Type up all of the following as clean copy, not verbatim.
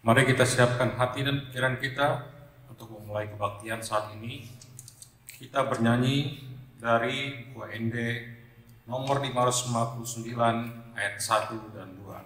Mari kita siapkan hati dan pikiran kita untuk memulai kebaktian saat ini. Kita bernyanyi dari UND nomor 559 ayat 1 dan 2.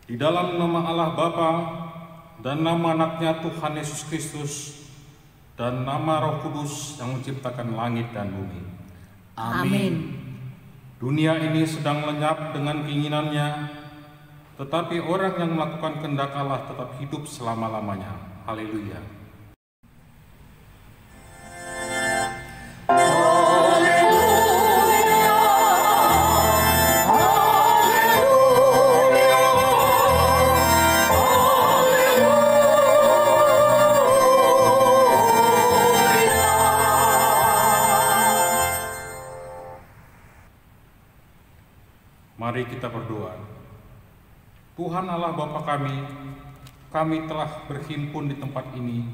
Di dalam nama Allah Bapa dan nama anaknya Tuhan Yesus Kristus dan nama Roh Kudus yang menciptakan langit dan bumi. Amin. Dunia ini sedang lenyap dengan keinginannya, tetapi orang yang melakukan kehendak Allah tetap hidup selama-lamanya. Haleluya. Mari kita berdoa. Tuhan Allah Bapa kami telah berhimpun di tempat ini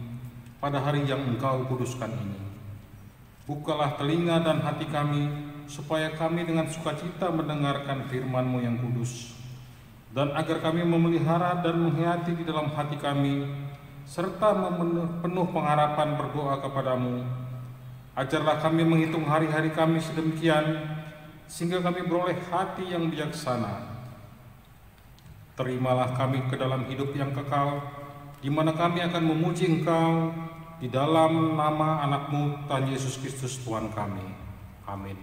pada hari yang Engkau kuduskan ini. Bukalah telinga dan hati kami, supaya kami dengan sukacita mendengarkan firman-Mu yang kudus, dan agar kami memelihara dan menghayati di dalam hati kami, serta penuh pengharapan berdoa kepadamu. Ajarlah kami menghitung hari-hari kami sedemikian, sehingga kami beroleh hati yang bijaksana. Terimalah kami ke dalam hidup yang kekal, di mana kami akan memuji Engkau di dalam nama anak-Mu Tuhan Yesus Kristus Tuhan kami. Amin.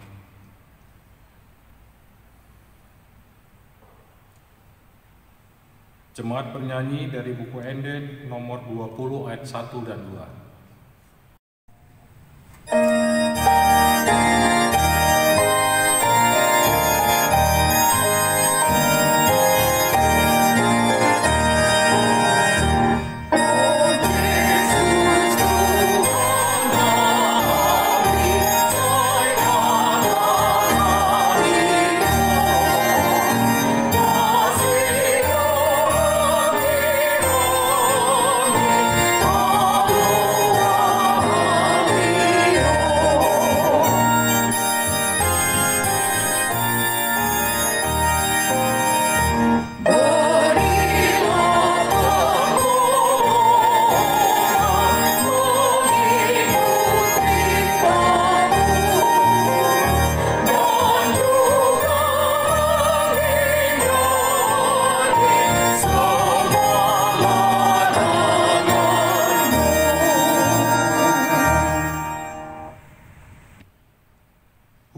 Jemaat bernyanyi dari buku Ende nomor 20 ayat 1 dan 2.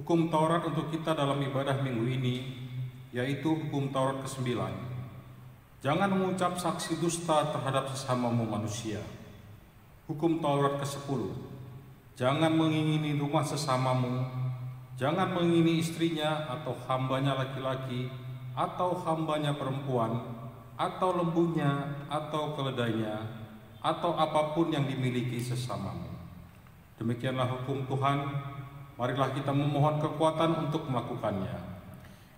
Hukum Taurat untuk kita dalam ibadah minggu ini, yaitu hukum Taurat ke-9. Jangan mengucap saksi dusta terhadap sesamamu manusia. Hukum Taurat ke-10, jangan mengingini rumah sesamamu, jangan mengingini istrinya atau hambanya laki-laki, atau hambanya perempuan, atau lembunya, atau keledainya, atau apapun yang dimiliki sesamamu. Demikianlah hukum Tuhan, marilah kita memohon kekuatan untuk melakukannya.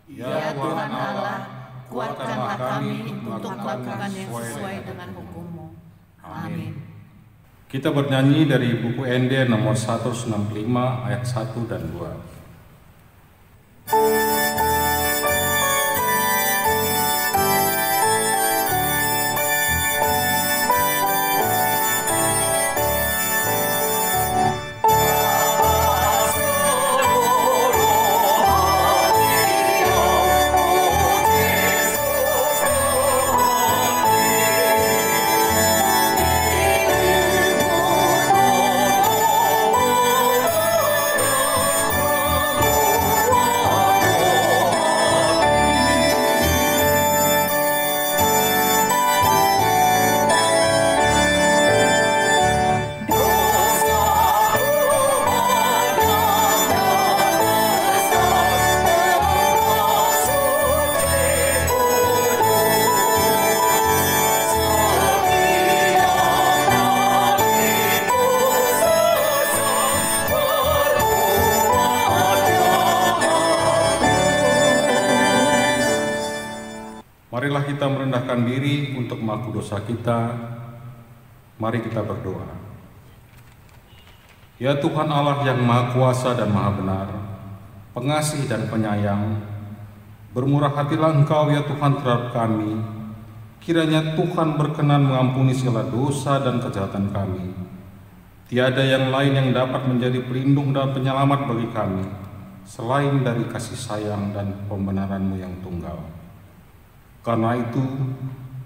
Ya Tuhan Allah, kuatkanlah kami untuk melakukan yang sesuai dengan hukum-Mu. Amin. Kita bernyanyi dari buku ND nomor 165 ayat 1 dan 2. Marilah kita merendahkan diri untuk mengaku dosa kita. Mari kita berdoa. Ya Tuhan Allah yang Maha Kuasa dan Maha Benar, pengasih dan penyayang, bermurah hatilah Engkau ya Tuhan terhadap kami. Kiranya Tuhan berkenan mengampuni segala dosa dan kejahatan kami. Tiada yang lain yang dapat menjadi pelindung dan penyelamat bagi kami, selain dari kasih sayang dan pembenaran-Mu yang tunggal. Karena itu,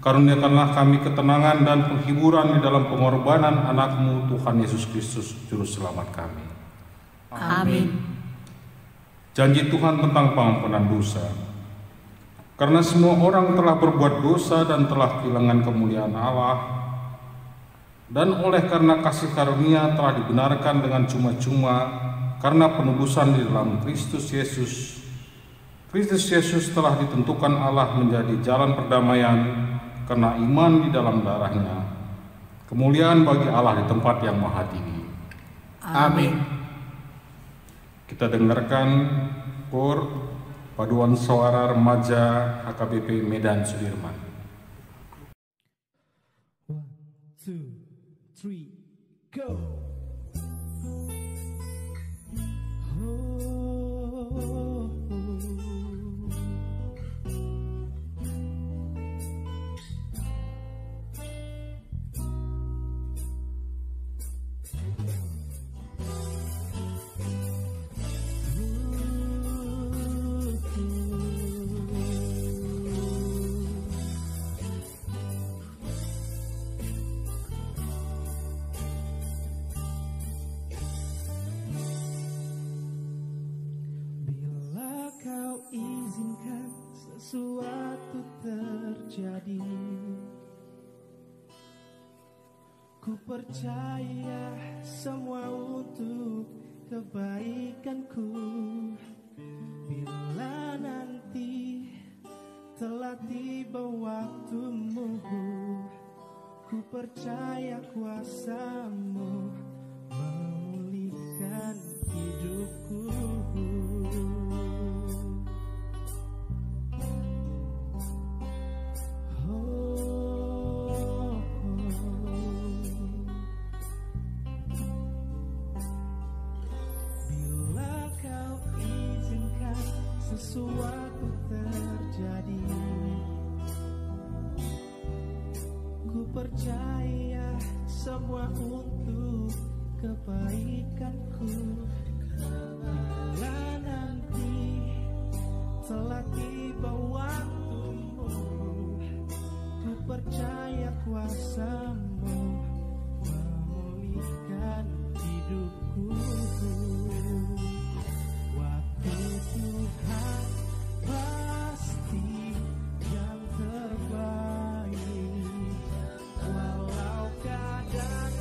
karuniakanlah kami ketenangan dan penghiburan di dalam pengorbanan anak-Mu Tuhan Yesus Kristus, Juru Selamat kami. Amin. Janji Tuhan tentang pengampunan dosa. Karena semua orang telah berbuat dosa dan telah kehilangan kemuliaan Allah, dan oleh karena kasih karunia telah dibenarkan dengan cuma-cuma karena penebusan di dalam Kristus Yesus. Kristus Yesus telah ditentukan Allah menjadi jalan perdamaian karena iman di dalam darah-Nya. Kemuliaan bagi Allah di tempat yang maha tinggi. Amin. Kita dengarkan KOR Paduan Suara Remaja HKBP Medan Sudirman. 1, 2, 3, go! Sesuatu terjadi, ku percaya semua untuk kebaikanku. Bila nanti telah tiba waktumu, ku percaya kuasa-Mu memulihkan hidupku. Sesuatu terjadi, ku percaya semua untuk kebaikanku. Bila nanti telah tiba waktumu, ku percaya kuasa-Mu memulihkan hidupku. Tuhan pasti yang terbaik, walau keadaan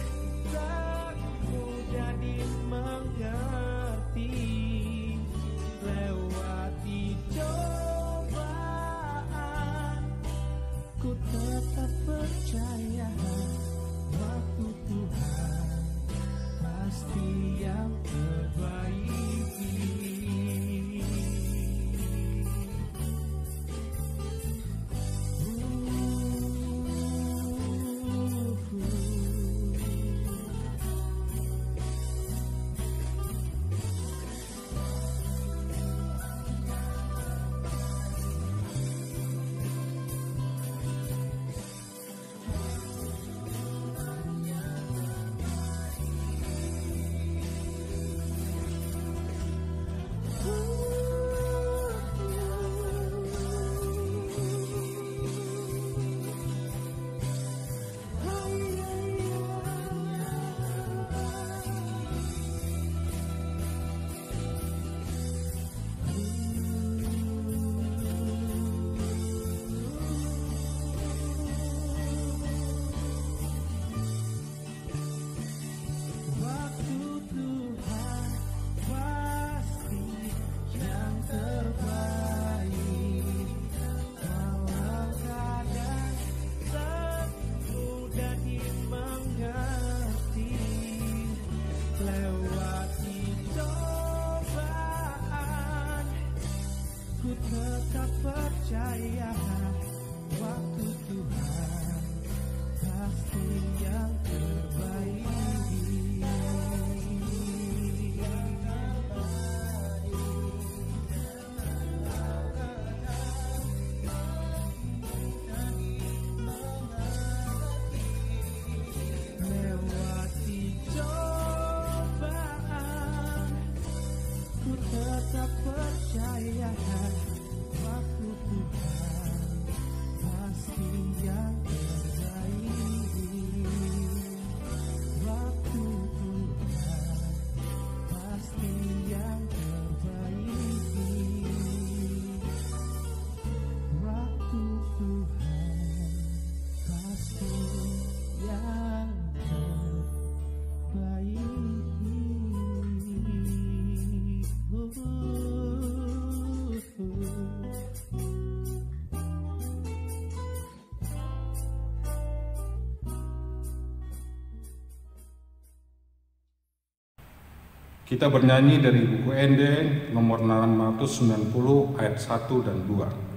Kita bernyanyi dari buku Ende nomor 690 ayat 1 dan 2.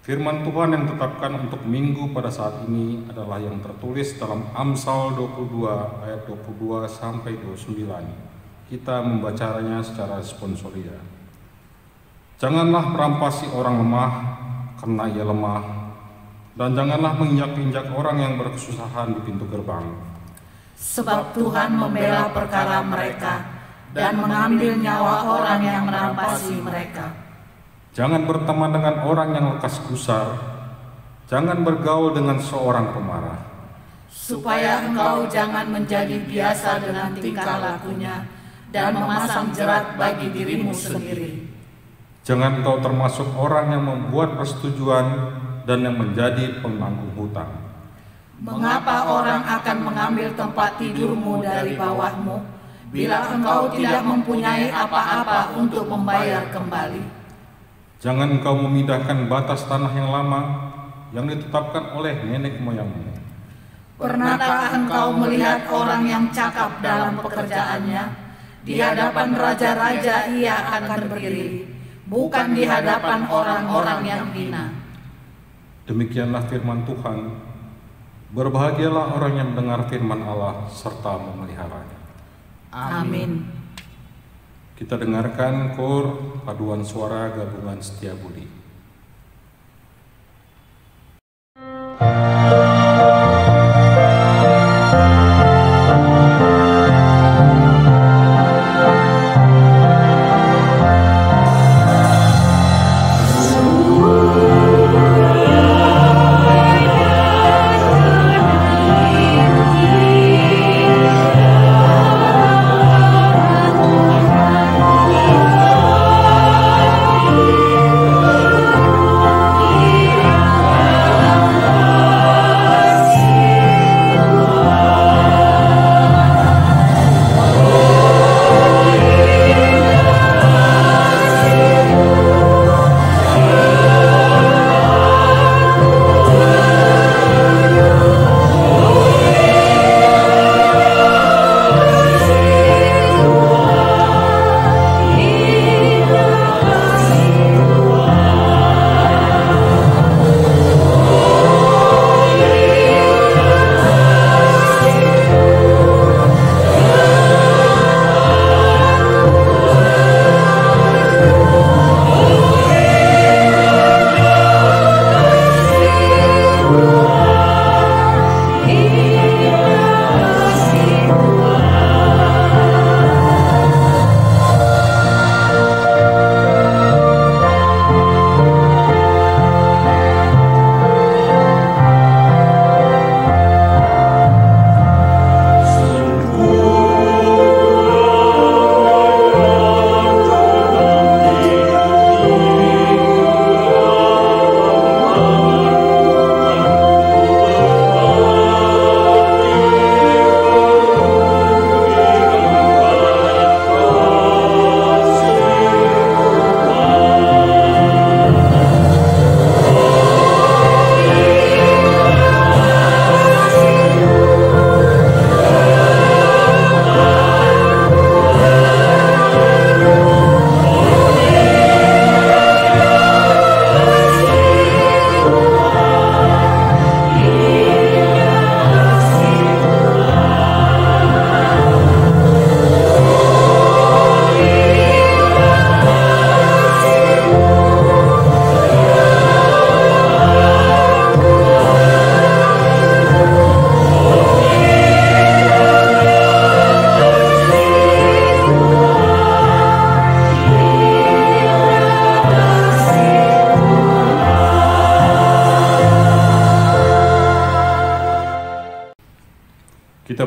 Firman Tuhan yang ditetapkan untuk minggu pada saat ini adalah yang tertulis dalam Amsal 22 ayat 22 sampai 29. Kita membacanya secara responsoria. Janganlah merampasi orang lemah karena ia lemah, dan janganlah menginjak-injak orang yang berkesusahan di pintu gerbang. Sebab Tuhan membela perkara mereka dan mengambil nyawa orang yang merampasi mereka. Jangan berteman dengan orang yang lekas gusar, jangan bergaul dengan seorang pemarah. Supaya engkau jangan menjadi biasa dengan tingkah lakunya dan memasang jerat bagi dirimu sendiri. Jangan engkau termasuk orang yang membuat persetujuan dan yang menjadi penanggung hutang. Mengapa orang akan mengambil tempat tidurmu dari bawahmu, bila engkau tidak mempunyai apa-apa untuk membayar kembali? Jangan engkau memindahkan batas tanah yang lama yang ditetapkan oleh nenek moyangmu. Pernahkah engkau melihat orang yang cakap dalam pekerjaannya? Di hadapan raja-raja ia akan berdiri, bukan di hadapan orang-orang yang hina. Demikianlah firman Tuhan. Berbahagialah orang yang mendengar firman Allah serta memeliharanya. Amin. Kita dengarkan kor paduan suara gabungan Setiabudi.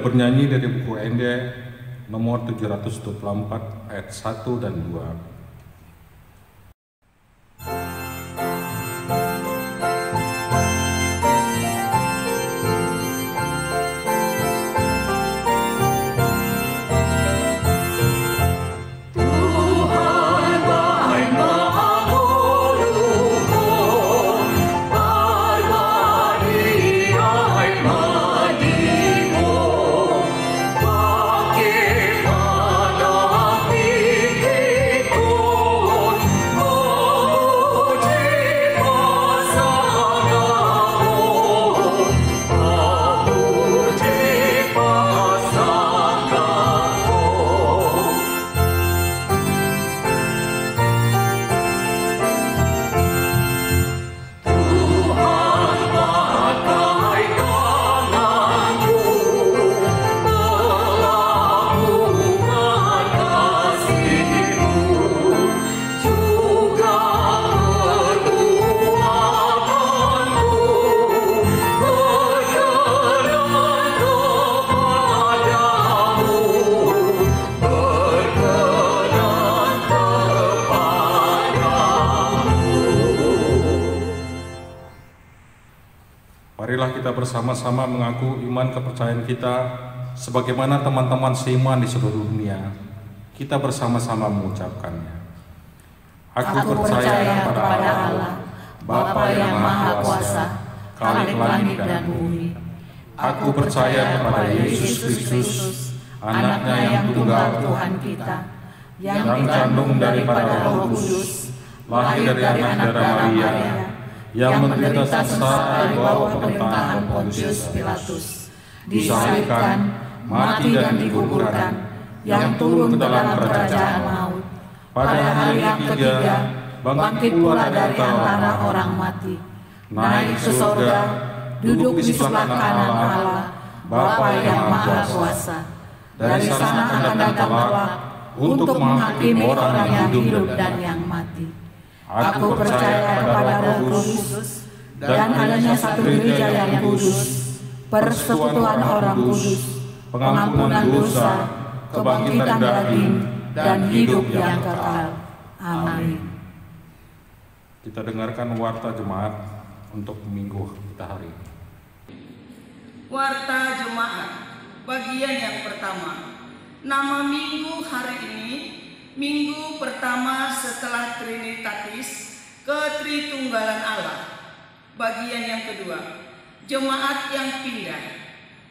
bernyanyi dari buku Ende nomor 724 ayat 1 dan 2. Marilah kita bersama-sama mengaku iman kepercayaan kita sebagaimana teman-teman seiman di seluruh dunia. Kita bersama-sama mengucapkannya. Aku percaya kepada Allah, Bapa yang Maha Kuasa, Khalik langit dan bumi. Aku percaya kepada Yesus Kristus, Anaknya yang tunggal Tuhan kita, yang dikandung daripada Roh Kudus, lahir dari anak darah Maria, yang menderita sengsara di bawah pemerintahan Pontius Pilatus, disalibkan, mati dan dikuburkan, yang turun ke dalam kerajaan maut. Pada hari yang ketiga, bangkit pula dari antara orang mati, naik ke surga, duduk di sebelah kanan Allah, Bapa yang Maha Kuasa. Dari sana akan datang kelak untuk menghakimi orang yang hidup dan yang mati. Aku percaya kepada Roh Kudus dan adanya satu gereja yang kudus, persekutuan orang kudus, pengampunan dosa, kebangkitan daging, dan hidup yang kekal. Amin. Kita dengarkan warta jemaat untuk minggu kita hari ini. Warta jemaat bagian yang pertama. Nama minggu hari ini minggu pertama setelah Trinitatis Ketritunggalan Allah. Bagian yang kedua, jemaat yang pindah.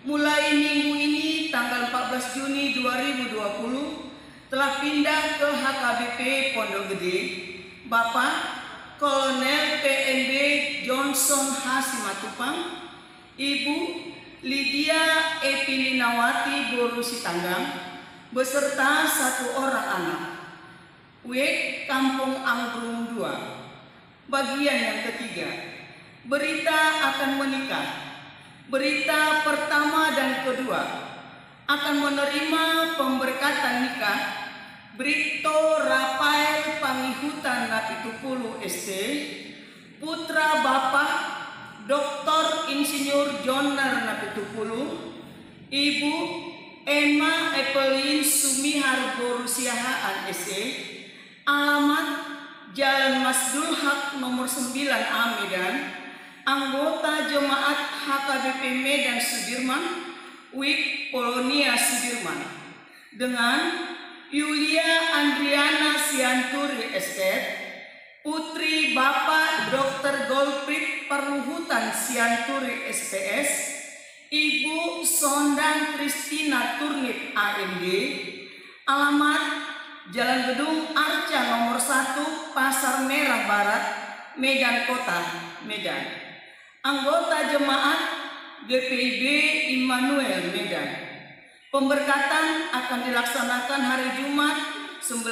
Mulai minggu ini tanggal 14 Juni 2020 telah pindah ke HKBP Pondok Gede Bapak Kolonel PNB Johnson H. Simatupang, Ibu Lydia Epilinawati Borusitanggang beserta satu orang anak. WEK Kampung Anggrung 2. Bagian yang ketiga, berita akan menikah. Berita pertama dan kedua akan menerima pemberkatan nikah Brito Rafael Pangihutan Napitupulu SC, putra Bapak Dr. Insinyur Jonar Napitupulu, Ibu Emma Evelyn Sumihar Borusiahaan SC, alamat Jalan Masdul Haq nomor 9A Medan, anggota jemaat HKBP Medan Sudirman, WIK Polonia Sudirman, dengan Yulia Andriana Sianturi Estet, putri Bapak Dr. Golprit Perluhutan Sianturi SPS, Ibu Sondang Kristina Turnip AMD, alamat Jalan Gedung Arca nomor 1 Pasar Merah Barat, Medan Kota, Medan. Anggota jemaat GPIB Immanuel Medan. Pemberkatan akan dilaksanakan hari Jumat 19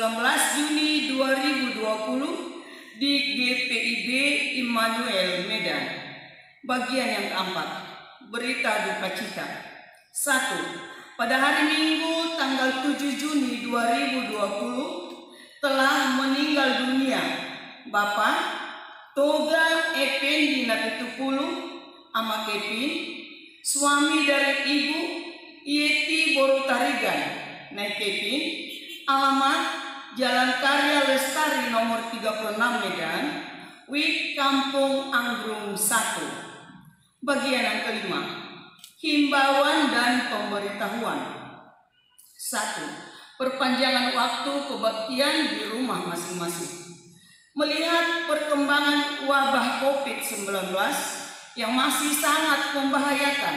Juni 2020 di GPIB Immanuel Medan. Bagian yang keempat, berita duka cita. 1. Pada hari Minggu tanggal 7 Juni 2020 telah meninggal dunia Bapak Toga Effendi Napitupulu Ama Kevin, suami dari Ibu Yeti Borutarigan, naik Kepin, alamat Jalan Karya Lestari nomor 36 Medan, Wik Kampung Anggrung 1. Bagian yang kelima, himbauan dan pemberitahuan. 1. Perpanjangan waktu kebaktian di rumah masing-masing. Melihat perkembangan wabah COVID-19 yang masih sangat membahayakan,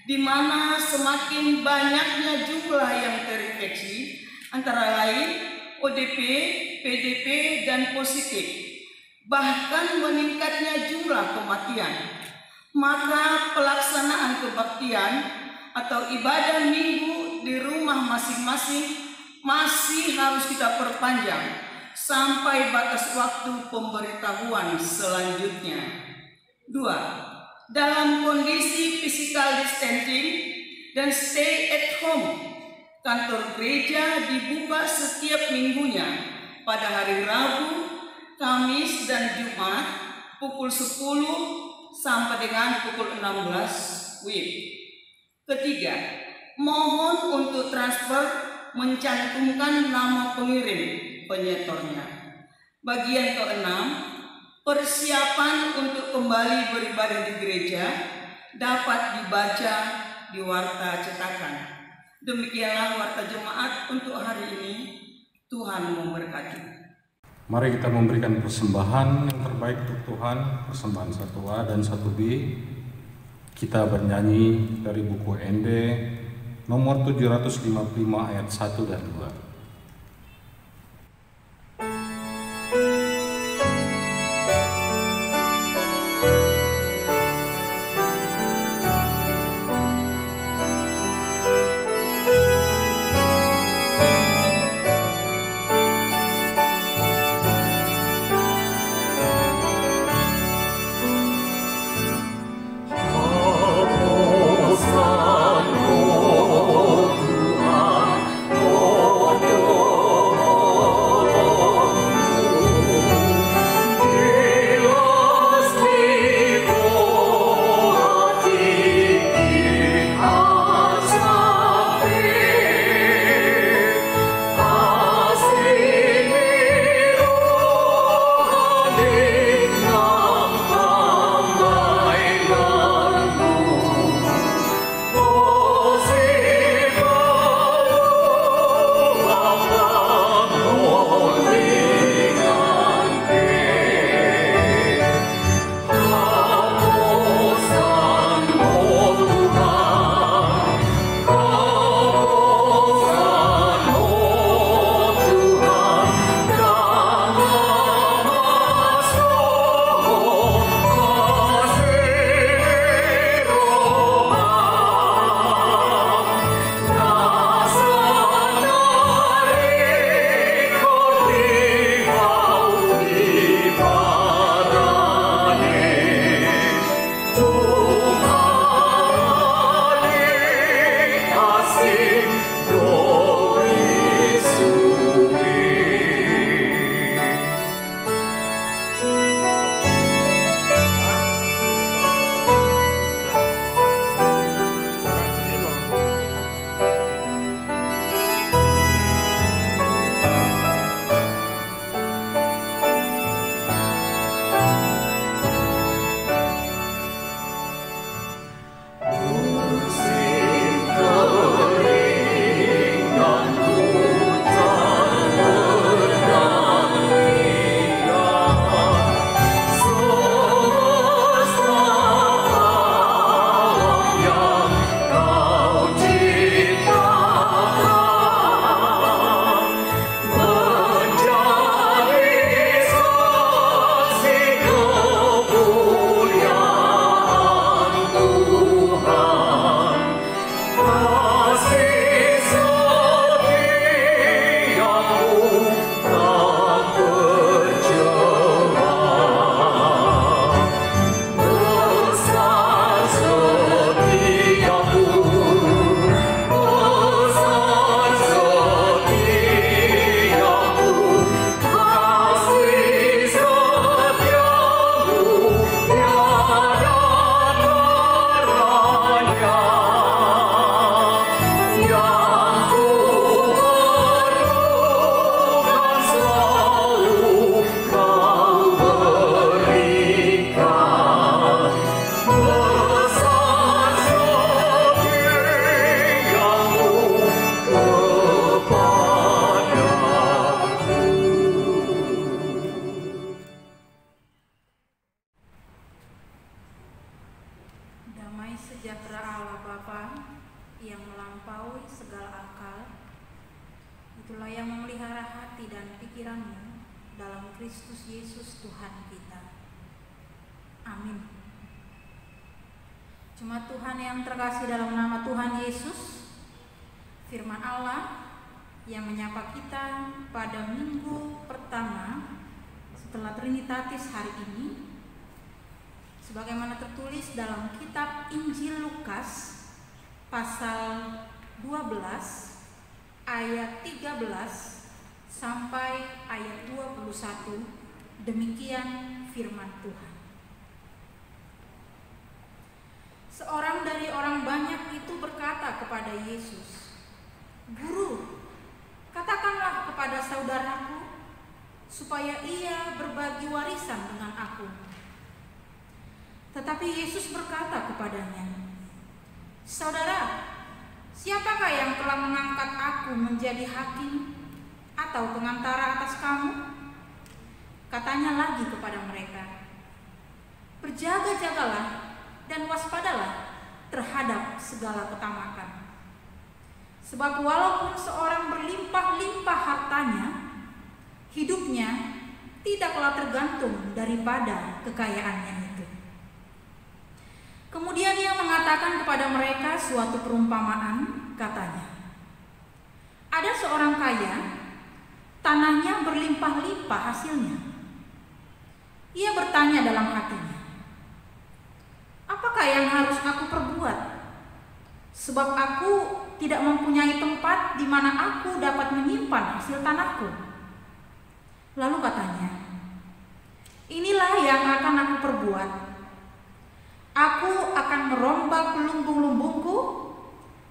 di mana semakin banyaknya jumlah yang terinfeksi, antara lain ODP, PDP, dan positif, bahkan meningkatnya jumlah kematian, maka pelaksanaan kebaktian atau ibadah minggu di rumah masing-masing masih harus kita perpanjang sampai batas waktu pemberitahuan selanjutnya. 2. Dalam kondisi physical distancing dan stay at home, kantor gereja dibuka setiap minggunya pada hari Rabu, Kamis, dan Jumat pukul 10 sampai dengan pukul 16 WIB. 3. Mohon untuk transfer mencantumkan nama pengirim penyetornya. Bagian ke-6, persiapan untuk kembali beribadah di gereja dapat dibaca di warta cetakan. Demikianlah warta jemaat untuk hari ini. Tuhan memberkati. Mari kita memberikan persembahan yang terbaik untuk Tuhan, persembahan 1A dan 1B. Kita bernyanyi dari buku ND nomor 755 ayat 1 dan 2. Tuhan, oh Allah yang memelihara hati dan pikiranmu dalam Kristus Yesus Tuhan kita. Amin. Jemaat Tuhan yang terkasih dalam nama Tuhan Yesus, firman Allah yang menyapa kita pada minggu pertama setelah Trinitatis hari ini, sebagaimana tertulis dalam kitab Injil Lukas pasal 12 ayat 13 sampai ayat 21. Demikian firman Tuhan. Seorang dari orang banyak itu berkata kepada Yesus, "Guru, katakanlah kepada saudaraku supaya ia berbagi warisan dengan aku." Tetapi Yesus berkata kepadanya, "Saudara, siapakah yang telah mengangkat aku menjadi hakim atau pengantara atas kamu?" Katanya lagi kepada mereka, "Berjaga-jagalah dan waspadalah terhadap segala ketamakan. Sebab walaupun seorang berlimpah-limpah hartanya, hidupnya tidaklah tergantung daripada kekayaannya itu." Kemudian ia mengatakan kepada mereka suatu perumpamaan, katanya, "Ada seorang kaya, tanahnya berlimpah-limpah hasilnya. Ia bertanya dalam hatinya, 'Apakah yang harus aku perbuat? Sebab aku tidak mempunyai tempat di mana aku dapat menyimpan hasil tanahku.' Lalu katanya, 'Inilah yang akan aku perbuat. Aku akan merombak lumbung-lumbungku,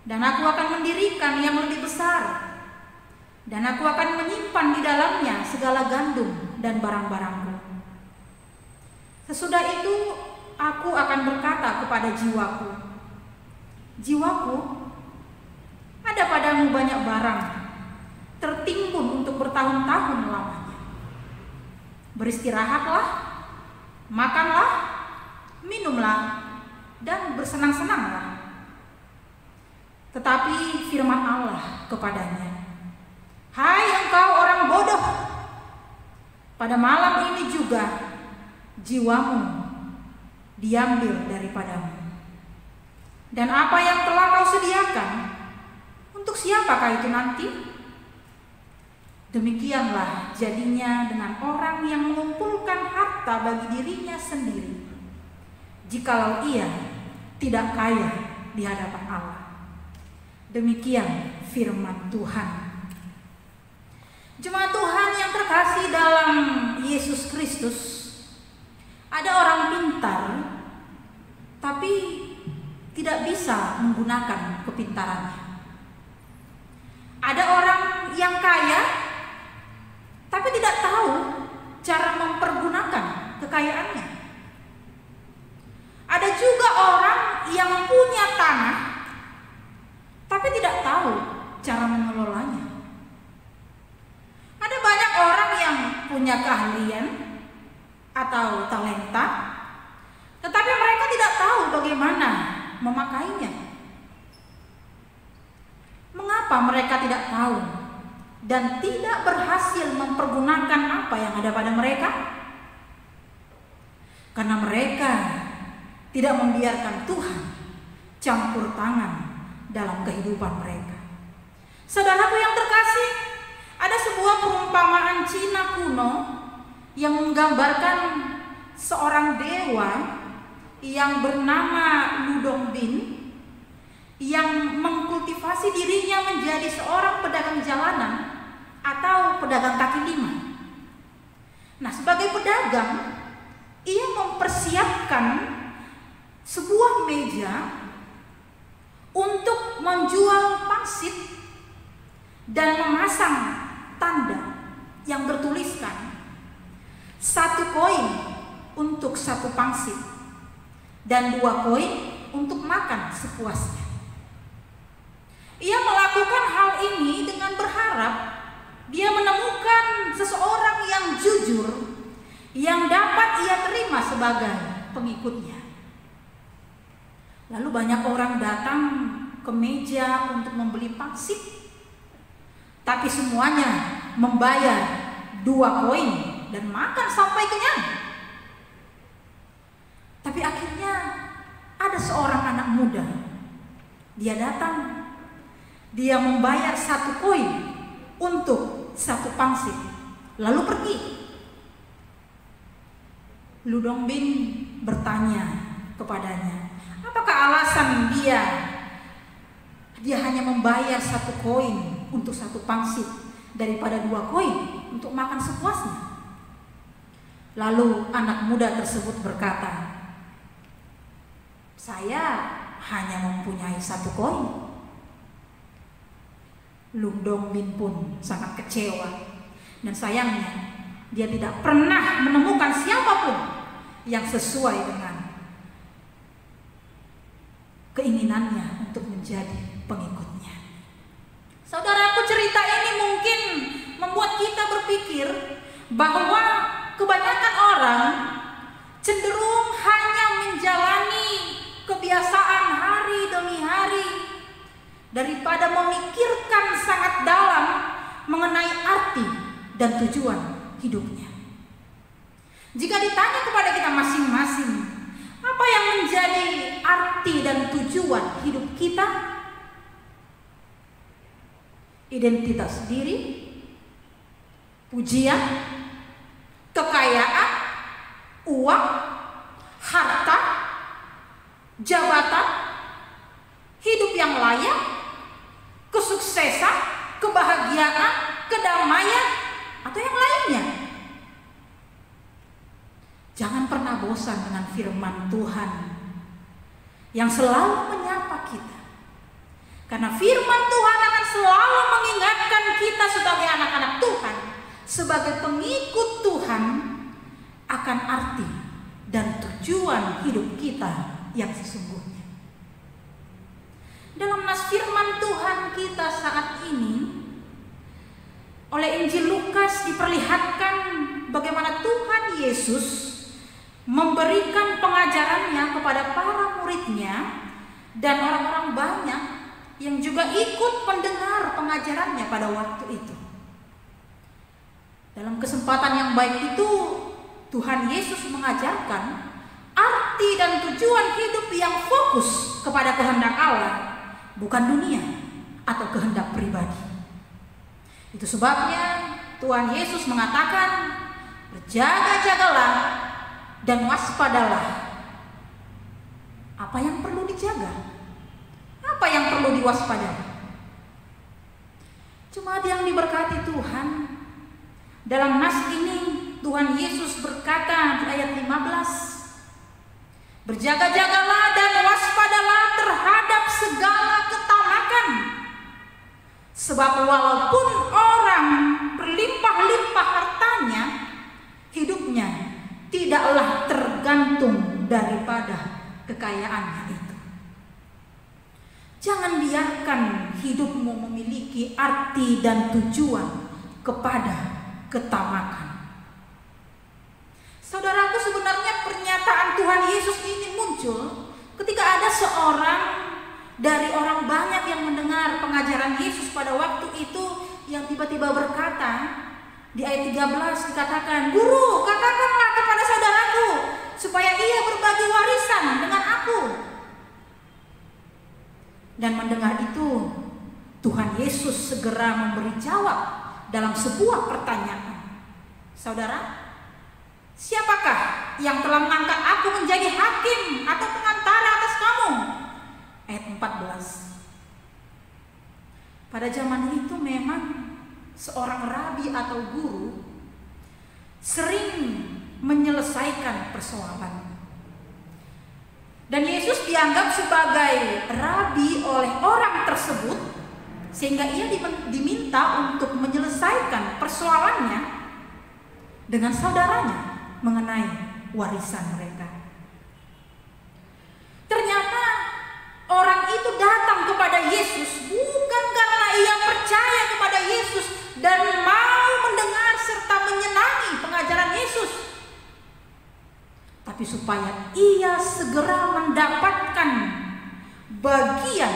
dan aku akan mendirikan yang lebih besar, dan aku akan menyimpan di dalamnya segala gandum dan barang-barangku. Sesudah itu aku akan berkata kepada jiwaku, jiwaku, ada padamu banyak barang, tertimbun untuk bertahun-tahun lamanya. Beristirahatlah, makanlah, minumlah, dan bersenang-senanglah.' Tetapi firman Allah kepadanya, 'Hai engkau orang bodoh, pada malam ini juga jiwamu diambil daripadamu. Dan apa yang telah kau sediakan, untuk siapakah itu nanti?' Demikianlah jadinya dengan orang yang mengumpulkan harta bagi dirinya sendiri, jikalau ia tidak kaya di hadapan Allah." Demikian firman Tuhan. Jemaat Tuhan yang terkasih dalam Yesus Kristus, ada orang pintar tapi tidak bisa menggunakan kepintarannya. Ada orang yang kaya tapi tidak tahu cara mempergunakan kekayaannya. Ada juga orang yang punya tanah tapi tidak tahu cara mengelolanya. Ada banyak orang yang punya keahlian atau talenta, tetapi mereka tidak tahu bagaimana memakainya. Mengapa mereka tidak tahu dan tidak berhasil mempergunakan apa yang ada pada mereka? Karena mereka tidak membiarkan Tuhan campur tangan dalam kehidupan mereka. Saudaraku yang terkasih, ada sebuah perumpamaan Cina kuno yang menggambarkan seorang dewa yang bernama Lu Dongbin yang mengkultivasi dirinya menjadi seorang pedagang jalanan atau pedagang kaki lima. Nah, sebagai pedagang, ia mempersiapkan sebuah meja untuk menjual pangsit dan memasang tanda yang bertuliskan 1 koin untuk 1 pangsit dan 2 koin untuk makan sepuasnya. Ia melakukan hal ini dengan berharap dia menemukan seseorang yang jujur yang dapat ia terima sebagai pengikutnya. Lalu banyak orang datang ke meja untuk membeli pangsit, tapi semuanya membayar 2 koin dan makan sampai kenyang. Tapi akhirnya ada seorang anak muda. Dia datang, dia membayar 1 koin untuk 1 pangsit, lalu pergi. Lu Dong Bin bertanya kepadanya, apakah alasan dia hanya membayar 1 koin untuk 1 pangsit daripada 2 koin untuk makan sepuasnya? Lalu anak muda tersebut berkata, saya hanya mempunyai 1 koin. Lu Dong Bin pun sangat kecewa, dan sayangnya dia tidak pernah menemukan siapapun yang sesuai dengan keinginannya untuk menjadi pengikutnya. Saudaraku, cerita ini mungkin membuat kita berpikir bahwa kebanyakan orang cenderung hanya menjalani kebiasaan hari demi hari daripada memikirkan sangat dalam mengenai arti dan tujuan hidupnya. Jika ditanya kepada kita masing-masing, apa yang menjadi arti dan tujuan hidup kita? Identitas diri, pujian, kekayaan, uang, harta, jabatan, hidup yang layak, kesuksesan, kebahagiaan, kedamaian, atau yang lainnya. Jangan pernah bosan dengan firman Tuhan yang selalu menyapa kita. Karena firman Tuhan akan selalu mengingatkan kita sebagai anak-anak Tuhan, sebagai pengikut Tuhan, akan arti dan tujuan hidup kita yang sesungguhnya. Dalam nas firman Tuhan kita saat ini, oleh Injil Lukas diperlihatkan bagaimana Tuhan Yesus memberikan pengajarannya kepada para muridnya dan orang-orang banyak yang juga ikut mendengar pengajarannya pada waktu itu. Dalam kesempatan yang baik itu, Tuhan Yesus mengajarkan arti dan tujuan hidup yang fokus kepada kehendak Allah, bukan dunia atau kehendak pribadi. Itu sebabnya Tuhan Yesus mengatakan, berjaga-jagalah dan waspadalah. Apa yang perlu dijaga? Apa yang perlu diwaspadai? Jemaat yang diberkati Tuhan, dalam nas ini Tuhan Yesus berkata di ayat 15, berjaga-jagalah dan waspadalah terhadap segala ketamakan, sebab walaupun orang berlimpah-limpah hartanya, hidupnya tidaklah tergantung daripada kekayaannya itu. Jangan biarkan hidupmu memiliki arti dan tujuan kepada ketamakan. Saudaraku, sebenarnya pernyataan Tuhan Yesus ini muncul ketika ada seorang dari orang banyak yang mendengar pengajaran Yesus pada waktu itu yang tiba-tiba berkata, di ayat 13 dikatakan, "Guru, katakanlah kepada saudaraku supaya ia berbagi warisan dengan aku." Dan mendengar itu, Tuhan Yesus segera memberi jawab dalam sebuah pertanyaan. Saudara, siapakah yang telah mengangkat aku menjadi hakim atau pengantara atas kamu? Ayat 14. Pada zaman itu memang seorang rabi atau guru sering menyelesaikan persoalan. Dan Yesus dianggap sebagai rabi oleh orang tersebut, sehingga ia diminta untuk menyelesaikan persoalannya dengan saudaranya mengenai warisan mereka. Ternyata orang itu datang kepada Yesus bukan karena ia percaya kepada Yesus dan mau mendengar serta menyenangi pengajaran Yesus, tapi supaya ia segera mendapatkan bagian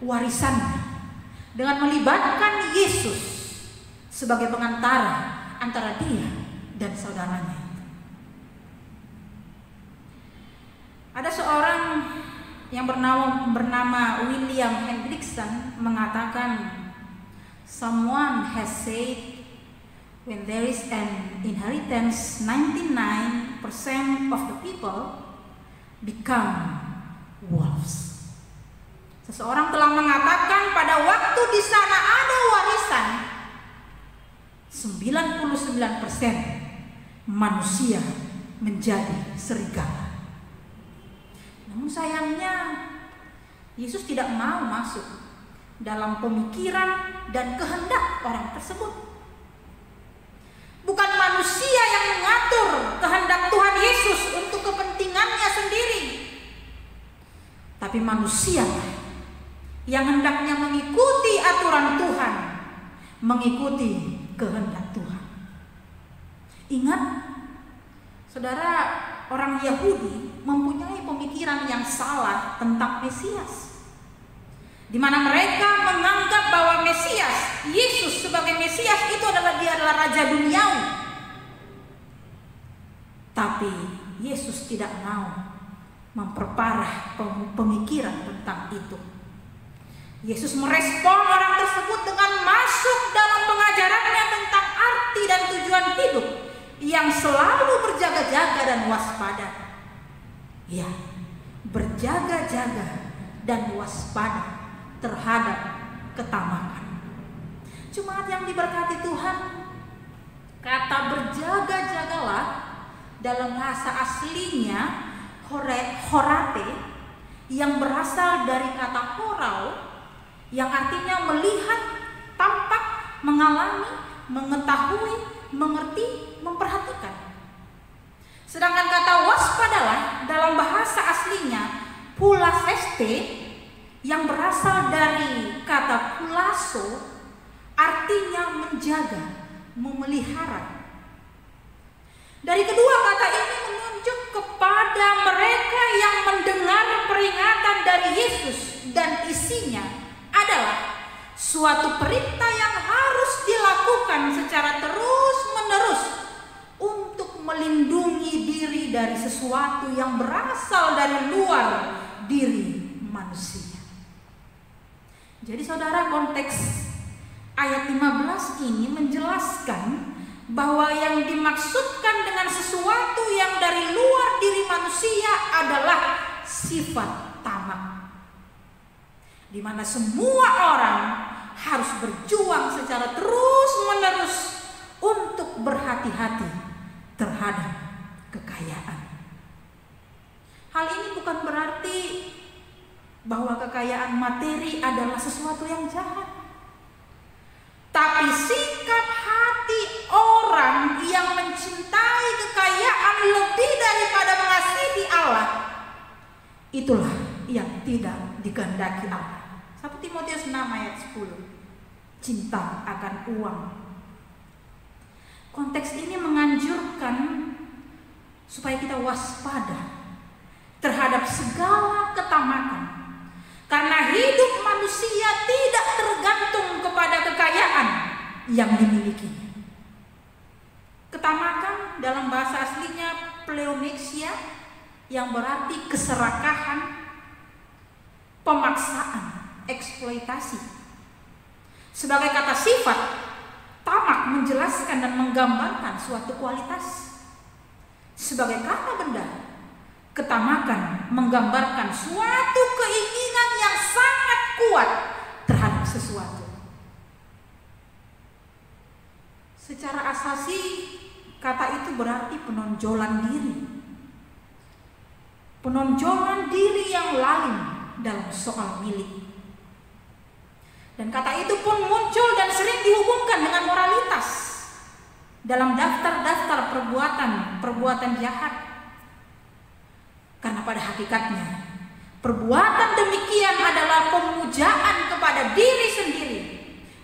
warisannya dengan melibatkan Yesus sebagai pengantara antara dia dan saudaranya. Ada seorang yang bernama William Hendrickson mengatakan, someone has said, when there is an inheritance, 99% of the people become wolves. Seseorang telah mengatakan pada waktu di sana ada warisan, 99% manusia menjadi serigala. Namun sayangnya Yesus tidak mau masuk dalam pemikiran dan kehendak orang tersebut. Bukan manusia yang mengatur kehendak Tuhan Yesus untuk kepentingannya sendiri, tapi manusia yang hendaknya mengikuti aturan Tuhan, mengikuti kehendak Tuhan. Ingat, saudara, orang Yahudi mempunyai pemikiran yang salah tentang Mesias, di mana mereka menganggap bahwa Mesias, Yesus sebagai Mesias itu dia adalah raja duniawi. Tapi Yesus tidak mau memperparah pemikiran tentang itu. Yesus merespon orang tersebut dengan masuk dalam pengajarannya tentang arti dan tujuan hidup yang selalu berjaga-jaga dan waspada. Ya, berjaga-jaga dan waspada terhadap ketamakan. Jemaat yang diberkati Tuhan, kata berjaga-jagalah dalam bahasa aslinya horate, yang berasal dari kata horau, yang artinya melihat, tampak, mengalami, mengetahui, mengerti, memperhatikan. Sedangkan kata waspadalah dalam bahasa aslinya pulaseste, yang berasal dari kata pulaso, artinya menjaga, memelihara. Dari kedua kata ini menunjuk kepada mereka yang mendengar peringatan dari Yesus dan isinya adalah suatu perintah yang harus dilakukan secara terus-menerus untuk melindungi diri dari sesuatu yang berasal dari luar diri manusia. Jadi saudara, konteks ayat 15 ini menjelaskan bahwa yang dimaksudkan dengan sesuatu yang dari luar diri manusia adalah sifat tamak, di mana semua orang harus berjuang secara terus-menerus untuk berhati-hati terhadap kekayaan. Hal ini bukan berarti bahwa kekayaan materi adalah sesuatu yang jahat, tapi sikap hati orang yang mencintai kekayaan lebih daripada mengasihi Allah, itulah yang tidak dikehendaki Allah. 1 Timotius 6 ayat 10, cinta akan uang. Konteks ini menganjurkan supaya kita waspada terhadap segala ketamakan, karena hidup manusia tidak tergantung kepada kekayaan yang dimilikinya. Ketamakan dalam bahasa aslinya pleonexia, yang berarti keserakahan, pemaksaan, eksploitasi. Sebagai kata sifat, tamak menjelaskan dan menggambarkan suatu kualitas. Sebagai kata benda, ketamakan menggambarkan suatu keinginan yang sangat kuat terhadap sesuatu. Secara asasi, kata itu berarti penonjolan diri. Penonjolan diri yang lain dalam soal milik. Dan kata itu pun muncul dan sering dihubungkan dengan moralitas dalam daftar-daftar perbuatan jahat. Karena pada hakikatnya perbuatan demikian adalah pemujaan kepada diri sendiri,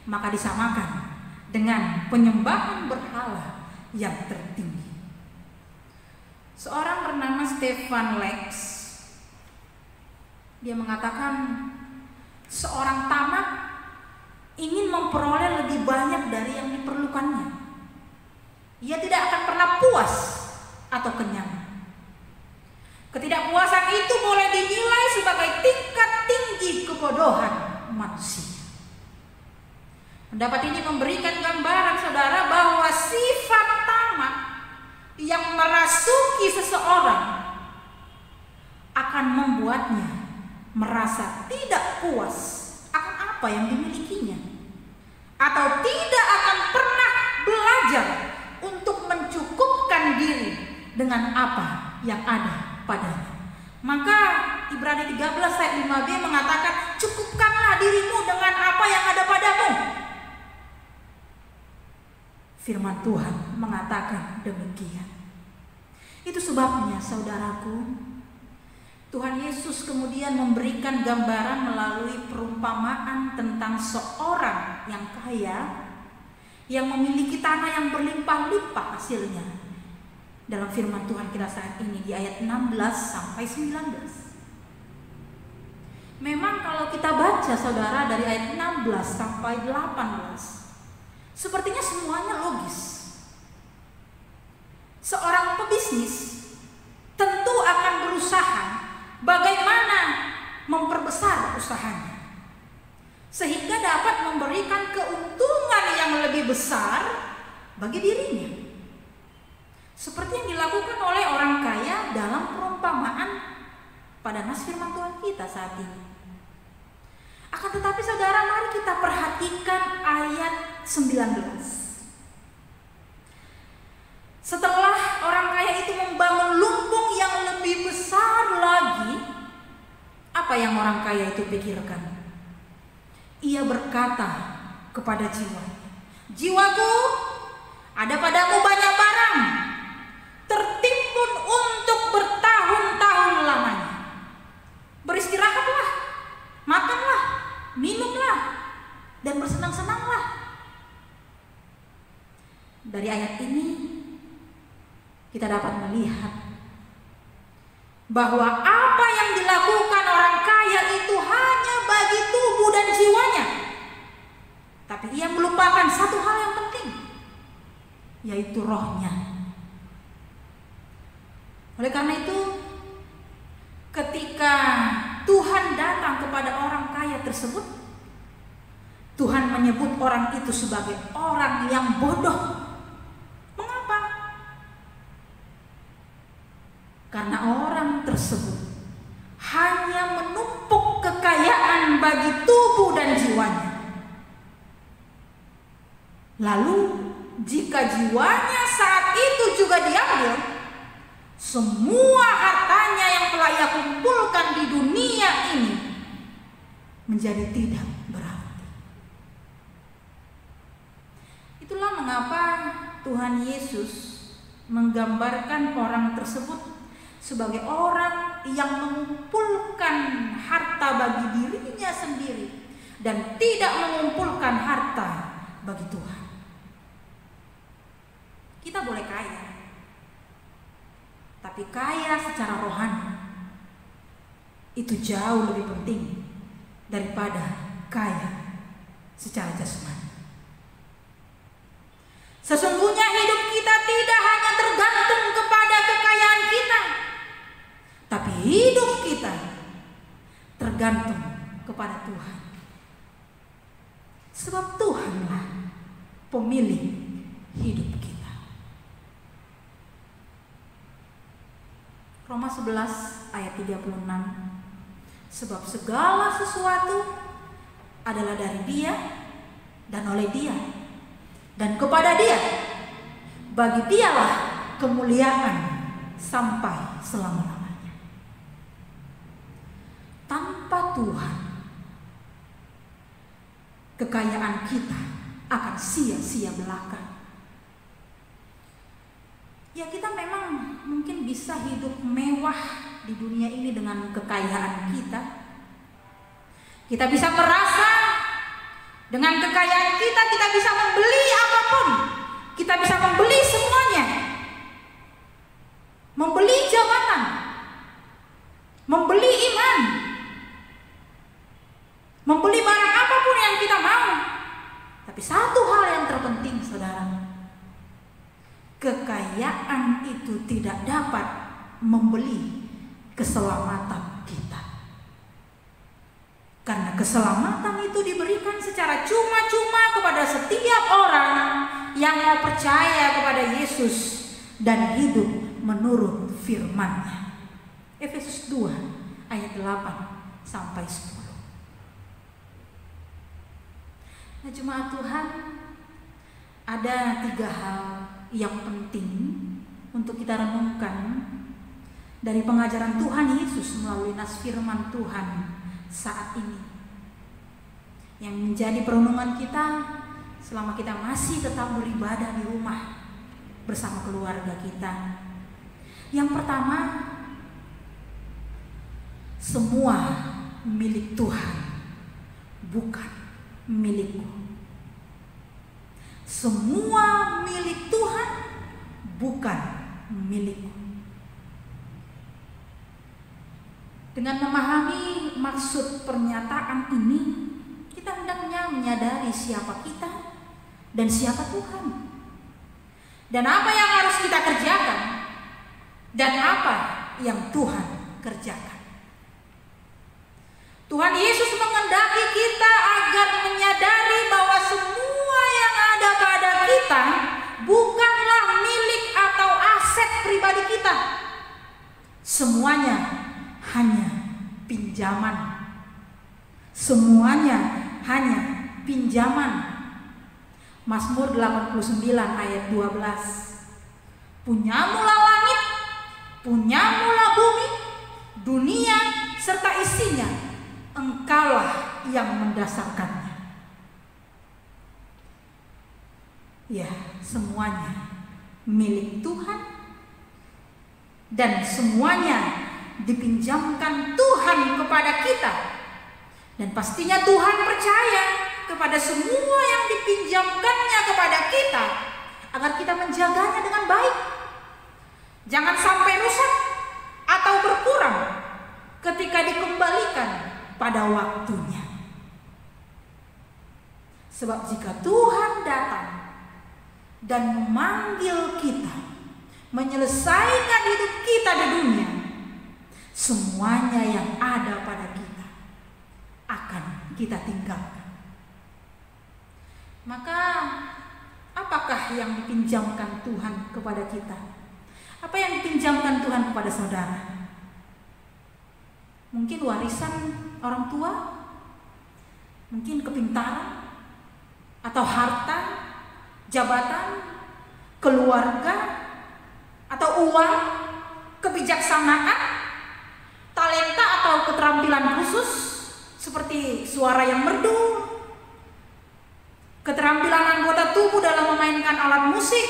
maka disamakan dengan penyembahan berhala yang tertinggi. Seorang bernama Stefan Lex, dia mengatakan seorang tamak ingin memperoleh lebih banyak dari yang diperlukannya. Ia tidak akan pernah puas atau kenyang. Ketidakpuasan itu boleh dinilai sebagai tingkat tinggi kebodohan manusia. Pendapat ini memberikan gambaran saudara bahwa sifat tamak yang merasuki seseorang akan membuatnya merasa tidak puas akan apa yang dimilikinya, atau tidak akan pernah belajar untuk mencukupkan diri dengan apa yang ada padanya. Maka Ibrani 13 ayat 5b mengatakan, cukupkanlah dirimu dengan apa yang ada padamu. Firman Tuhan mengatakan demikian. Itu sebabnya saudaraku, Tuhan Yesus kemudian memberikan gambaran melalui perumpamaan tentang seorang yang kaya yang memiliki tanah yang berlimpah-limpah hasilnya. Dalam firman Tuhan kita saat ini di ayat 16 sampai 19. Memang kalau kita baca saudara dari ayat 16 sampai 18, sepertinya semuanya logis. Seorang pebisnis tentu akan berusaha bagaimana memperbesar usahanya sehingga dapat memberikan keuntungan yang lebih besar bagi dirinya. Seperti yang dilakukan oleh orang kaya dalam perumpamaan pada nas firman Tuhan kita saat ini. Akan tetapi saudara, mari kita perhatikan ayat 19. Setelah orang kaya itu membangun lumbung yang lebih besar lagi, apa yang orang kaya itu pikirkan? Ia berkata kepada jiwanya, jiwaku, ada padamu banyak barang, tertimbun untuk bertahun-tahun lamanya. Beristirahatlah, makanlah, minumlah, dan bersenang-senanglah. Dari ayat ini kita dapat melihat bahwa apa yang dilakukan orang kaya itu hanya bagi tubuh dan jiwanya. Tapi ia melupakan satu hal yang penting, yaitu rohnya. Oleh karena itu, ketika Tuhan datang kepada orang kaya tersebut, Tuhan menyebut orang itu sebagai orang yang bodoh. Mengapa? Karena orang tersebut hanya menumpuk kekayaan bagi tubuh dan jiwanya. Lalu jika jiwanya saat itu juga diambil, semua hartanya yang telah ia kumpulkan di dunia ini menjadi tidak berarti. Itulah mengapa Tuhan Yesus menggambarkan orang tersebut sebagai orang yang mengumpulkan harta bagi dirinya sendiri dan tidak mengumpulkan harta bagi Tuhan. Kita boleh kaya, tapi kaya secara rohani itu jauh lebih penting daripada kaya secara jasmani. Sesungguhnya hidup kita tidak hanya tergantung kepada kekayaan kita, tapi hidup kita tergantung kepada Tuhan. Sebab Tuhanlah pemilik hidup kita. Roma 11 ayat 36. Sebab segala sesuatu adalah dari Dia dan oleh Dia dan kepada Dia. Bagi Dialah kemuliaan sampai selama-lamanya. Tanpa Tuhan, kekayaan kita akan sia-sia belaka. Ya, kita memang mungkin bisa hidup mewah di dunia ini dengan kekayaan kita. Kita bisa merasa dengan kekayaan kita bisa membeli apapun. Kita bisa membeli semuanya. Membeli jabatan, membeli iman, membeli barang apapun yang kita mau. saudara, kekayaan itu tidak dapat membeli keselamatan kita. Karena keselamatan itu diberikan secara cuma-cuma kepada setiap orang yang mau percaya kepada Yesus dan hidup menurut firman-Nya. Efesus 2 ayat 8 sampai 10. Nah, jemaat Tuhan, ada 3 hal yang penting untuk kita renungkan dari pengajaran Tuhan Yesus melalui nas firman Tuhan saat ini, yang menjadi perenungan kita selama kita masih tetap beribadah di rumah bersama keluarga kita. Yang pertama, semua milik Tuhan, bukan milikku. Semua milik Tuhan, bukan milikku. Dengan memahami maksud pernyataan ini, kita hendaknya menyadari siapa kita dan siapa Tuhan, dan apa yang harus kita kerjakan, dan apa yang Tuhan kerjakan. Tuhan Yesus menghendaki kita agar menyadari bahwa semua yang ada pada kita bukanlah milik atau aset pribadi kita. Semuanya hanya pinjaman. Semuanya hanya pinjaman. Mazmur 89 ayat 12. Punyamulah langit, punyamulah bumi, dunia serta isinya, Engkaulah yang mendasarkannya. Ya, semuanya milik Tuhan, dan semuanya dipinjamkan Tuhan kepada kita. Dan pastinya Tuhan percaya kepada semua yang dipinjamkannya kepada kita, agar kita menjaganya dengan baik. Jangan sampai rusak atau berkurang ketika dikembalikan pada waktunya. Sebab jika Tuhan datang dan memanggil kita menyelesaikan hidup kita di dunia, semuanya yang ada pada kita akan kita tinggalkan. Maka apakah yang dipinjamkan Tuhan kepada kita? Apa yang dipinjamkan Tuhan kepada saudara? Mungkin warisan orang tua, mungkin kepintaran, atau harta, jabatan, keluarga, atau uang, kebijaksanaan, talenta atau keterampilan khusus seperti suara yang merdu, keterampilan anggota tubuh dalam memainkan alat musik,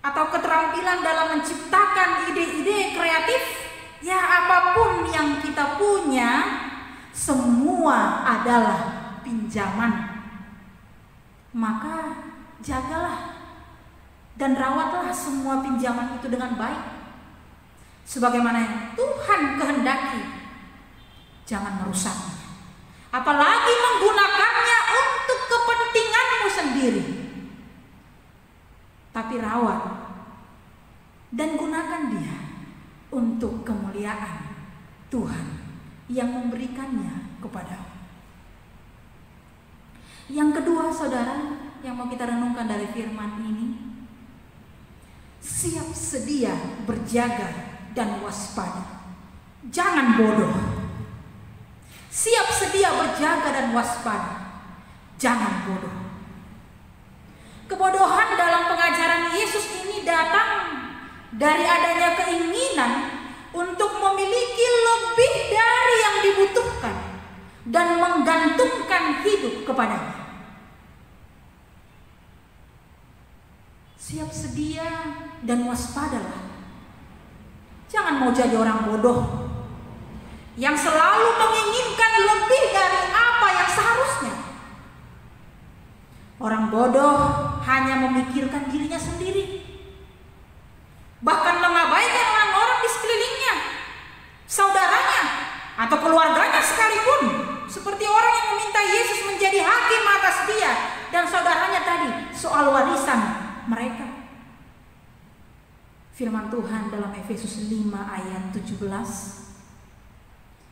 atau keterampilan dalam menciptakan ide-ide kreatif. Ya, apapun yang kita punya, semua adalah pinjaman. Maka jagalah dan rawatlah semua pinjaman itu dengan baik, sebagaimana yang Tuhan kehendaki. Jangan merusaknya, apalagi menggunakannya untuk kepentinganmu sendiri. Tapi rawat dan gunakan dia untuk kemuliaan Tuhan yang memberikannya kepadamu. Yang kedua, saudara, yang mau kita renungkan dari firman ini, siap sedia berjaga dan waspada. Jangan bodoh. Siap sedia berjaga dan waspada. Jangan bodoh. Kebodohan dalam pengajaran Yesus ini datang dari adanya keinginan untuk memiliki lebih dari yang dibutuhkan dan menggantungkan hidup kepadanya. Siap sedia dan waspadalah. Jangan mau jadi orang bodoh yang selalu menginginkan lebih dari apa yang seharusnya. Orang bodoh hanya memikirkan dirinya sendiri, bahkan mengabaikan orang-orang di sekelilingnya, saudaranya atau keluarganya sekalipun. Seperti orang yang meminta Yesus menjadi hakim atas dia, dan saudaranya tadi soal warisan mereka. Firman Tuhan dalam Efesus 5 ayat 17.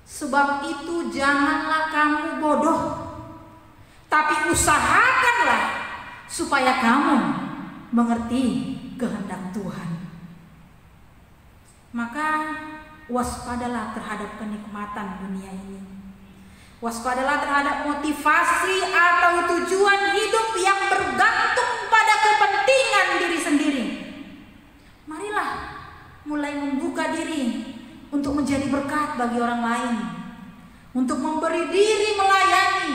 Sebab itu janganlah kamu bodoh, tapi usahakanlah supaya kamu mengerti kehendak Tuhan. Maka waspadalah terhadap kenikmatan dunia ini. Waspadalah terhadap motivasi atau tujuan hidup yang bergantung pada kepentingan diri sendiri. Marilah mulai membuka diri untuk menjadi berkat bagi orang lain, untuk memberi diri melayani,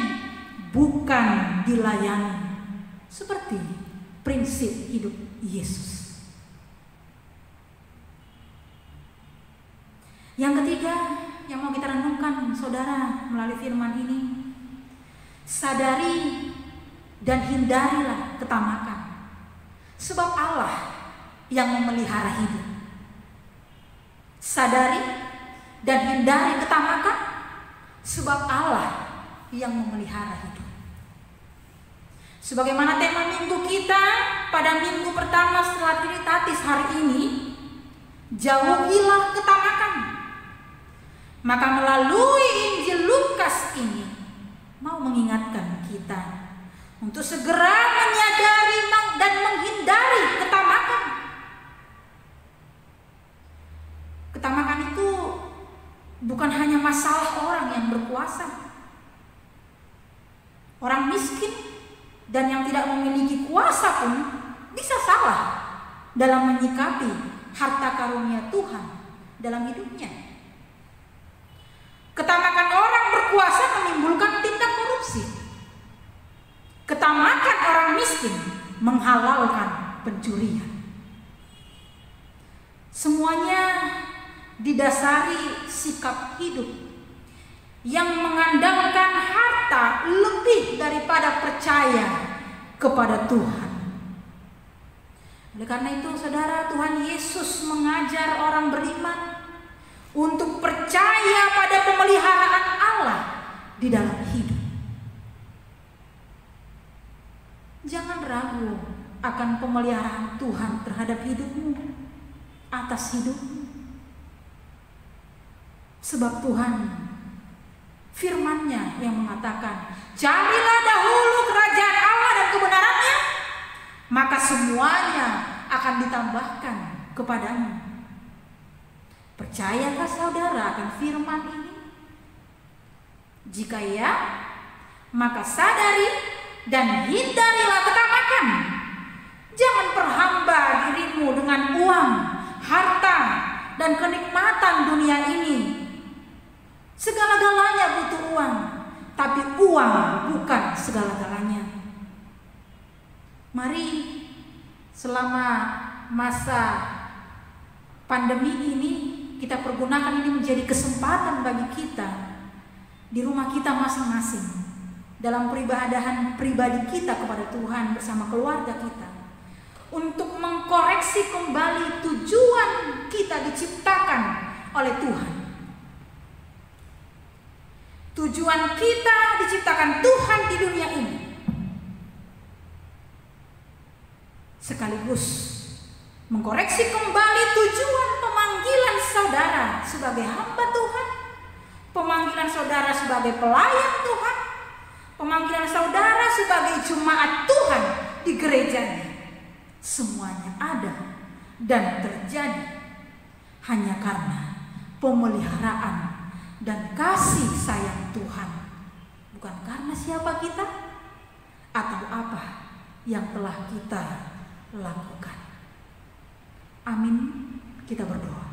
bukan dilayani, seperti prinsip hidup Yesus. Yang ketiga yang mau kita renungkan, saudara, melalui firman ini, sadari dan hindarilah ketamakan, sebab Allah yang memelihara hidup. Sadari dan hindari ketamakan, sebab Allah yang memelihara hidup. Sebagaimana tema minggu kita pada minggu pertama setelah Trinitatis hari ini, jauhilah ketamakan. Maka melalui Injil Lukas ini mau mengingatkan kita untuk segera menyadari dan menghindari ketamakan. Ketamakan itu bukan hanya masalah orang yang berkuasa. Orang miskin dan yang tidak memiliki kuasa pun bisa salah dalam menyikapi harta karunia Tuhan dalam hidupnya. Ketamakan orang berkuasa menimbulkan tindak korupsi. Ketamakan orang miskin menghalalkan pencurian. Semuanya didasari sikap hidup yang mengandalkan harta lebih daripada percaya kepada Tuhan. Oleh karena itu, saudara, Tuhan Yesus mengajar orang beriman untuk percaya pada pemeliharaan Allah di dalam hidup. Jangan ragu akan pemeliharaan Tuhan terhadap hidupmu, atas hidupmu. Sebab Tuhan, firman-Nya yang mengatakan, carilah dahulu kerajaan Allah dan kebenarannya, maka semuanya akan ditambahkan kepadamu. Percayakah saudara akan firman ini? Jika ya, maka sadari dan hindarilah ketamakan. Jangan perhamba dirimu dengan uang, harta, dan kenikmatan dunia ini. Segala-galanya butuh uang, tapi uang bukan segala-galanya. Mari selama masa pandemi ini kita pergunakan ini menjadi kesempatan bagi kita di rumah kita masing-masing, dalam peribadahan pribadi kita kepada Tuhan bersama keluarga kita, untuk mengkoreksi kembali tujuan kita diciptakan oleh Tuhan. Tujuan kita diciptakan Tuhan di dunia ini, sekaligus mengkoreksi kembali tujuan pemanggilan saudara sebagai hamba Tuhan, pemanggilan saudara sebagai pelayan Tuhan, pemanggilan saudara sebagai jemaat Tuhan di gerejanya. Semuanya ada dan terjadi hanya karena pemeliharaan dan kasih sayang Tuhan, bukan karena siapa kita atau apa yang telah kita lakukan. Amin. Kita berdoa.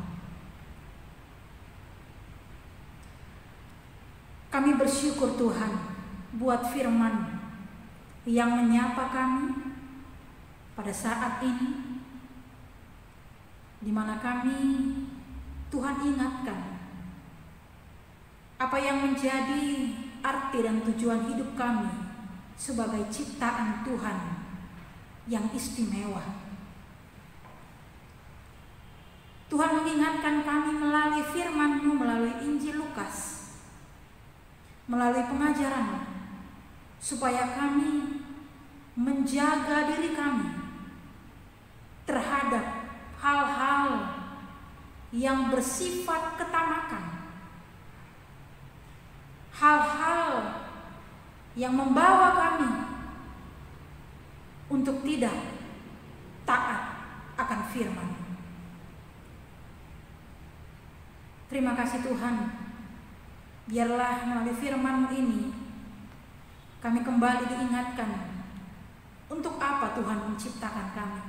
Kami bersyukur Tuhan buat firman yang menyapa kami pada saat ini, di mana kami, Tuhan, ingatkan apa yang menjadi arti dan tujuan hidup kami sebagai ciptaan Tuhan yang istimewa. Tuhan mengingatkan kami melalui firman-Mu, melalui Injil Lukas, melalui pengajaran, supaya kami menjaga diri kami terhadap hal-hal yang bersifat ketamakan, hal-hal yang membawa kami untuk tidak taat akan firman. Terima kasih Tuhan, biarlah melalui firman-Mu ini kami kembali diingatkan untuk apa Tuhan menciptakan kami,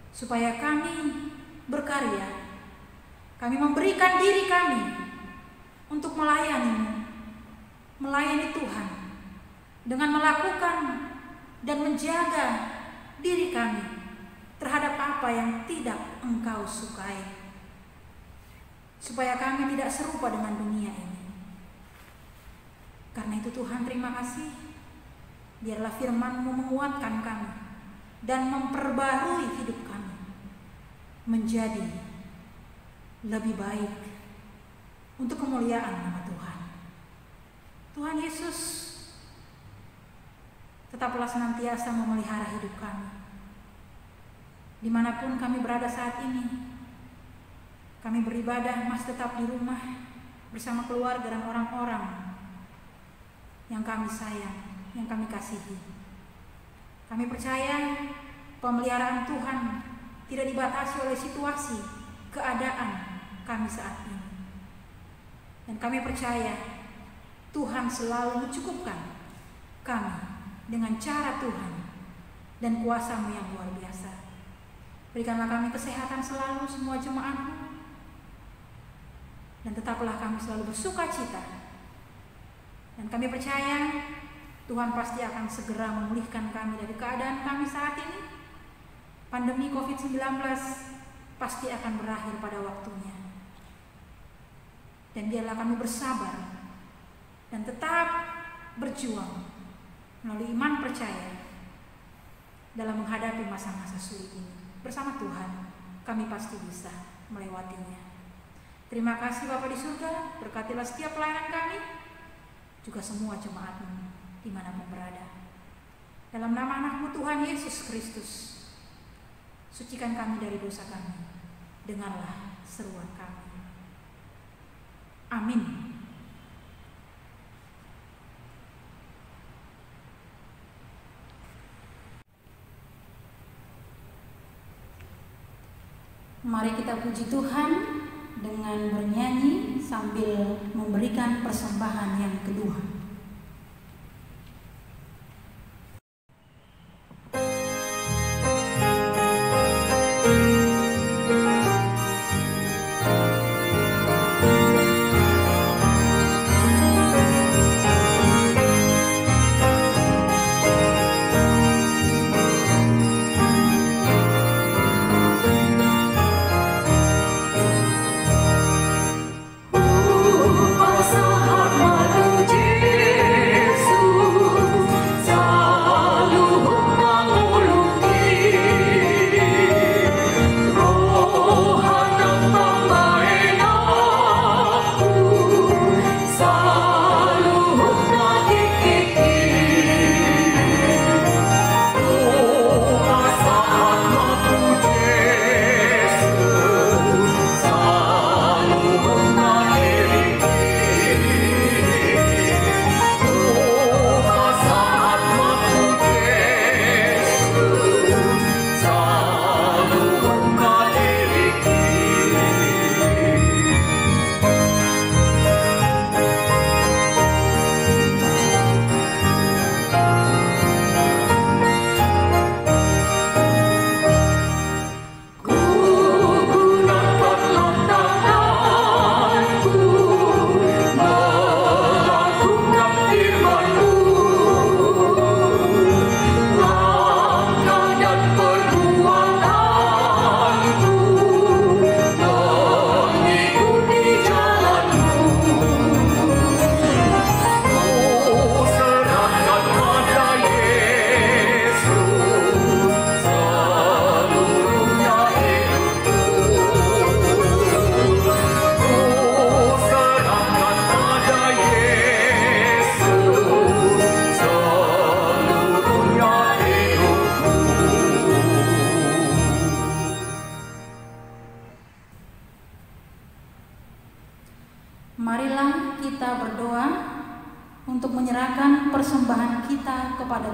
supaya kami berkarya, kami memberikan diri kami untuk melayani Tuhan dengan melakukan dan menjaga diri kami terhadap apa yang tidak Engkau sukai, supaya kami tidak serupa dengan dunia ini. Karena itu Tuhan, terima kasih, biarlah firman-Mu menguatkan kami dan memperbarui hidup kami menjadi lebih baik untuk kemuliaan nama Tuhan. Tuhan Yesus, tetaplah senantiasa memelihara hidup kami dimanapun kami berada saat ini. Kami beribadah masih tetap di rumah bersama keluarga dan orang-orang yang kami sayang, yang kami kasihi. Kami percaya pemeliharaan Tuhan tidak dibatasi oleh situasi, keadaan kami saat ini. Dan kami percaya Tuhan selalu mencukupkan kami dengan cara Tuhan dan kuasa-Mu yang luar biasa. Berikanlah kami kesehatan selalu semua jemaat-Mu, dan tetaplah kami selalu bersuka cita. Dan kami percaya Tuhan pasti akan segera memulihkan kami dari keadaan kami saat ini. Pandemi COVID-19 pasti akan berakhir pada waktunya. Dan biarlah kami bersabar dan tetap berjuang melalui iman percaya dalam menghadapi masa-masa sulit ini. Bersama Tuhan kami pasti bisa melewatinya. Terima kasih Bapa di surga, berkatilah setiap pelayanan kami, juga semua jemaat-Mu dimanapun berada. Dalam nama anak-Mu Tuhan Yesus Kristus, sucikan kami dari dosa kami, dengarlah seruan kami. Amin. Mari kita puji Tuhan dengan bernyanyi sambil memberikan persembahan yang kedua. Pasahat manusia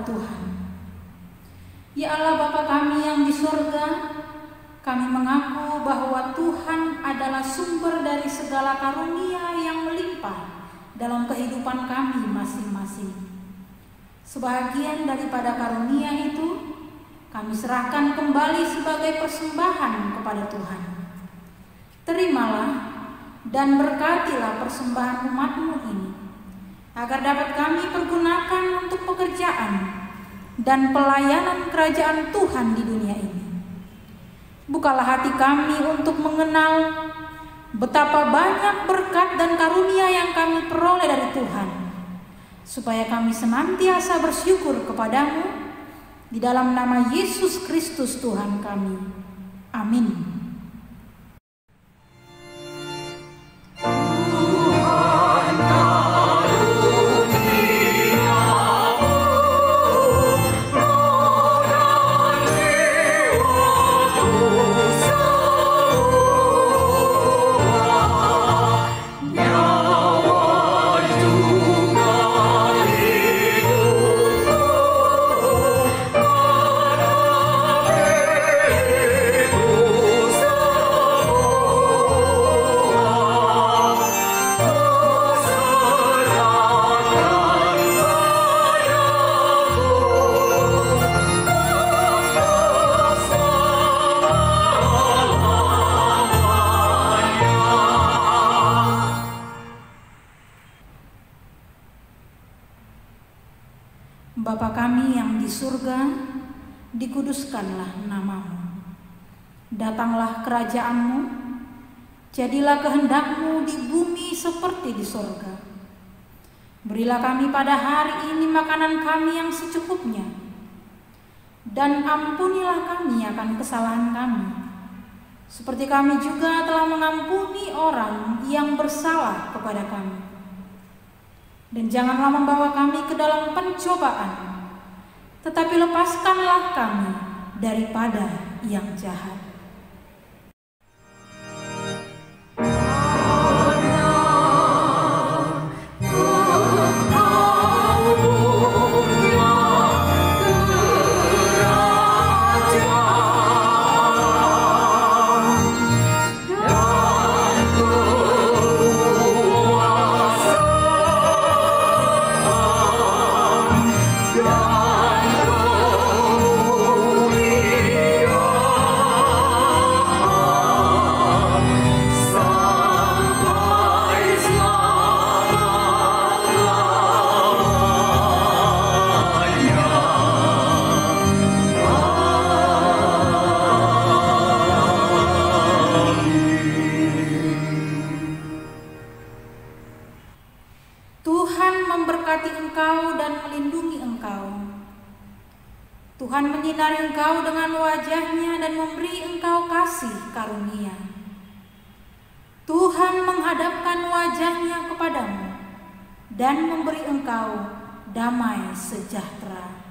Tuhan. Ya Allah Bapa kami yang di surga, kami mengaku bahwa Tuhan adalah sumber dari segala karunia yang melimpah dalam kehidupan kami masing-masing. Sebahagian daripada karunia itu kami serahkan kembali sebagai persembahan kepada Tuhan. Terimalah dan berkatilah persembahan umat-Mu ini, agar dapat kami pergunakan untuk pekerjaan dan pelayanan kerajaan Tuhan di dunia ini. Bukalah hati kami untuk mengenal betapa banyak berkat dan karunia yang kami peroleh dari Tuhan, supaya kami senantiasa bersyukur kepadamu di dalam nama Yesus Kristus Tuhan kami. Amin. Bapa kami yang di surga, dikuduskanlah nama-Mu. Datanglah kerajaan-Mu, jadilah kehendak-Mu di bumi seperti di surga. Berilah kami pada hari ini makanan kami yang secukupnya, dan ampunilah kami akan kesalahan kami, seperti kami juga telah mengampuni orang yang bersalah kepada kami. Dan janganlah membawa kami ke dalam pencobaan, tetapi lepaskanlah kami daripada yang jahat. Tuhan menyinari engkau dengan wajah-Nya dan memberi engkau kasih karunia. Tuhan menghadapkan wajah-Nya kepadamu dan memberi engkau damai sejahtera.